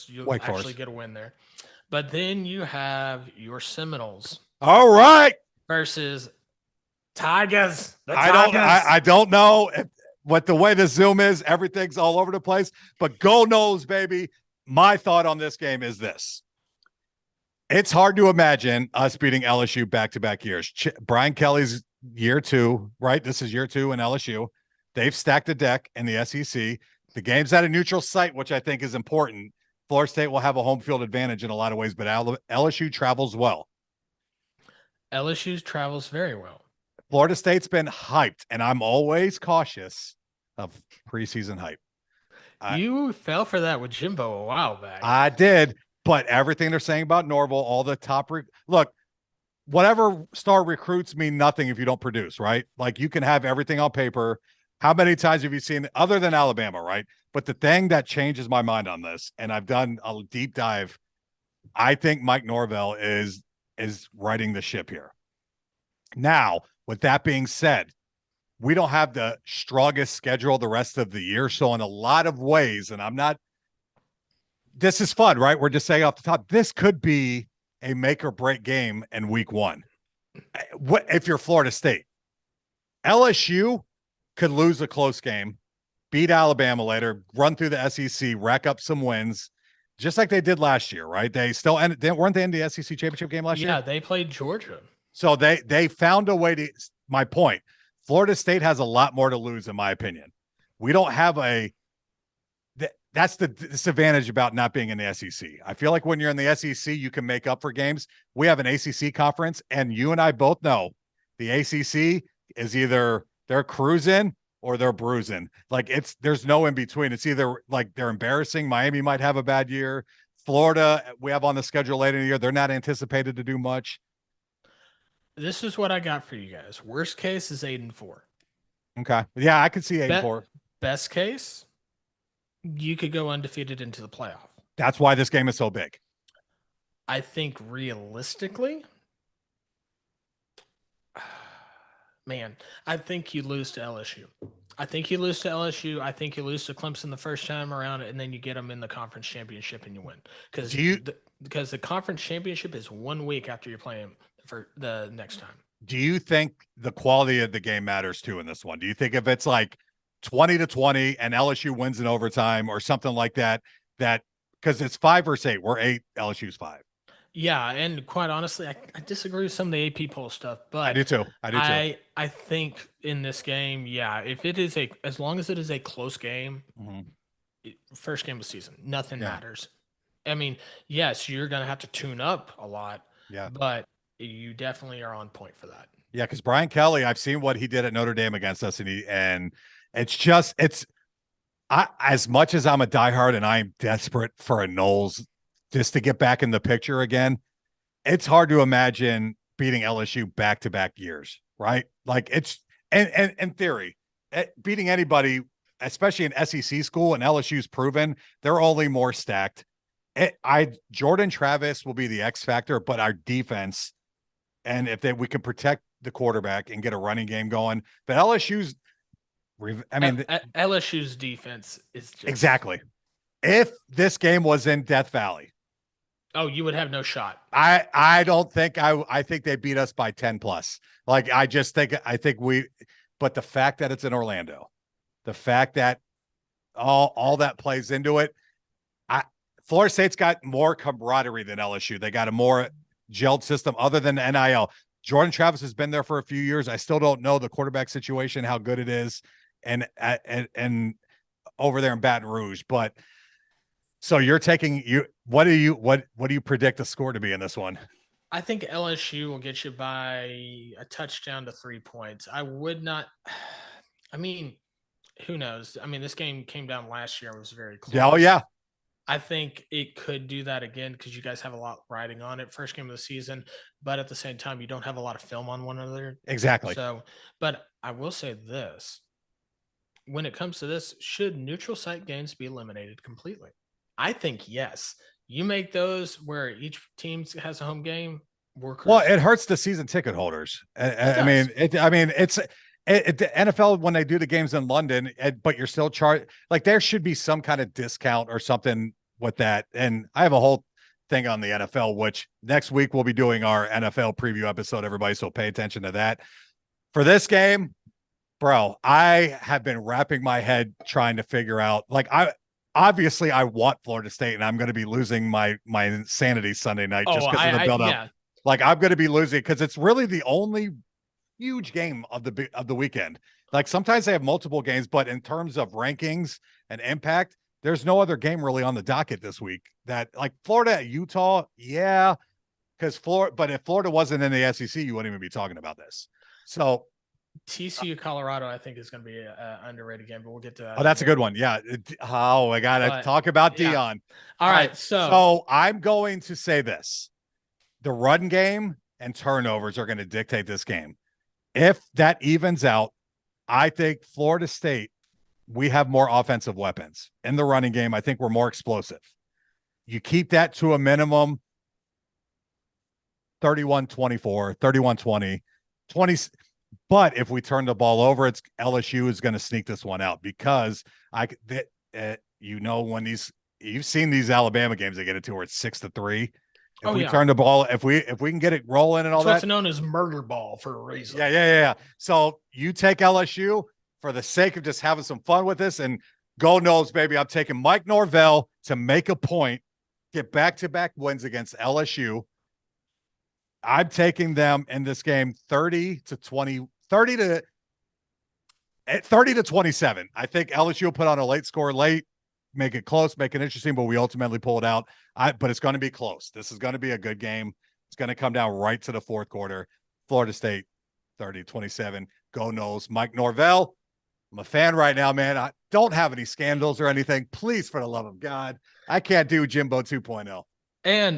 You'll Wake actually Forest. get a win there. But then you have your Seminoles All right. versus Tigers. The I don't I, Tigers. I don't know if, what the way the Zoom is, everything's all over the place, but go knows, baby. My thought on this game is this. It's hard to imagine us beating LSU back-to-back years. Brian Kelly's year 2, right? This is year 2 in LSU. They've stacked the deck in the SEC. The game's at a neutral site, which I think is important. Florida State will have a home field advantage in a lot of ways, but LSU travels well. LSU travels very well. Florida State's been hyped, and I'm always cautious of preseason hype. You fell for that with Jimbo a while back. I did, but everything they're saying about Norville, all the top look, whatever star recruits mean nothing if you don't produce, right? Like you can have everything on paper. How many times have you seen other than Alabama, right? But the thing that changes my mind on this, and I've done a deep dive, I think Mike Norvell is riding the ship here. Now, with that being said, we don't have the strongest schedule the rest of the year. So in a lot of ways, and I'm not, this is fun, right? We're just saying off the top, this could be a make or break game in week 1. What if you're Florida State? LSU could lose a close game, beat Alabama later, run through the SEC, rack up some wins, just like they did last year, right? They still weren't they in the SEC championship game last year? Yeah, they played Georgia. So they found a way to. My point: Florida State has a lot more to lose, in my opinion. We don't have a. That's the disadvantage about not being in the SEC. I feel like when you're in the SEC, you can make up for games. We have an ACC conference, and you and I both know the ACC is either they're cruising or they're bruising. Like there's no in between. It's either like they're embarrassing. Miami might have a bad year. Florida, we have on the schedule later in the year. They're not anticipated to do much. This is what I got for you guys. Worst case is 8-4. Okay. Yeah, I could see 8-4. Best case, you could go undefeated into the playoff. That's why this game is so big. I think realistically, man, I think you lose to LSU. I think you lose to LSU. I think you lose to Clemson the first time around, and then you get them in the conference championship and you win. Because the conference championship is 1 week after you're playing for the next time. Do you think the quality of the game matters too in this one? Do you think if it's like 20-20 and LSU wins in overtime or something like that, because it's 5 versus 8, we're 8, LSU's 5. Yeah, and quite honestly, I disagree with some of the AP poll stuff, but I do too. I think in this game, yeah, if it is as long as it is a close game, first game of the season, nothing matters. I mean, yes, you're gonna have to tune up a lot, but you definitely are on point for that. Yeah, because Brian Kelly, I've seen what he did at Notre Dame against us, and as much as I'm a diehard and I'm desperate for a Knowles just to get back in the picture again, it's hard to imagine beating LSU back-to-back years, right? Like it's and in theory, beating anybody, especially an SEC school, and LSU's proven they're only more stacked. Jordan Travis will be the X factor, but our defense, and if we can protect the quarterback and get a running game going, but LSU's defense is just exactly. If this game was in Death Valley, oh, you would have no shot. I don't think I think they beat us by 10 plus. Like I think but the fact that it's in Orlando, the fact that all that plays into it, Florida State's got more camaraderie than LSU. They got a more gelled system other than the NIL. Jordan Travis has been there for a few years. I still don't know the quarterback situation, how good it is, and over there in Baton Rouge. But so you're taking what do you predict the score to be in this one? I think LSU will get you by a touchdown to 3 points. I would not. I mean, who knows? I mean, this game came down last year. It was very close. Oh yeah. I think it could do that again because you guys have a lot riding on it. First game of the season, but at the same time, you don't have a lot of film on one another. Exactly. So, but I will say this. When it comes to this, should neutral site games be eliminated completely? I think yes. You make those where each team has a home game. Well, it hurts the season ticket holders. I mean, it's the NFL when they do the games in London, but you're still charged. Like there should be some kind of discount or something with that. And I have a whole thing on the NFL, which next week we'll be doing our NFL preview episode, everybody. So pay attention to that. For this game, bro, I have been wrapping my head trying to figure out, like, obviously I want Florida State, and I'm going to be losing my insanity Sunday night just because of the build up. Yeah. Like, I'm going to be losing because it's really the only huge game of the weekend. Like, sometimes they have multiple games, but in terms of rankings and impact, there's no other game really on the docket this week that, like, Florida at Utah. Yeah. Because but if Florida wasn't in the SEC, you wouldn't even be talking about this. So TCU Colorado, I think, is going to be an underrated game, but we'll get to that. Oh, that's a good one. Yeah. Oh, I got to talk about Dion. All right. So I'm going to say this. The run game and turnovers are going to dictate this game. If that evens out, I think Florida State, we have more offensive weapons in the running game. I think we're more explosive. You keep that to a minimum 31-24, 31-20, 20. But if we turn the ball over, it's LSU is going to sneak this one out because when you've seen these Alabama games they get it to where it's 6-3. If we turn the ball, if we can get it rolling and all that's what's known as murder ball for a reason. Yeah. So you take LSU for the sake of just having some fun with this, and go Noles, baby. I'm taking Mike Norvell to make a point, get back-to-back wins against LSU. I'm taking them in this game 30-27. I think LSU will put on a late score late, make it close, make it interesting, but we ultimately pull it out. But it's going to be close. This is going to be a good game. It's going to come down right to the fourth quarter. Florida State 30-27. Go Noles. Mike Norvell. I'm a fan right now, man. I don't have any scandals or anything. Please, for the love of God. I can't do Jimbo 2.0. And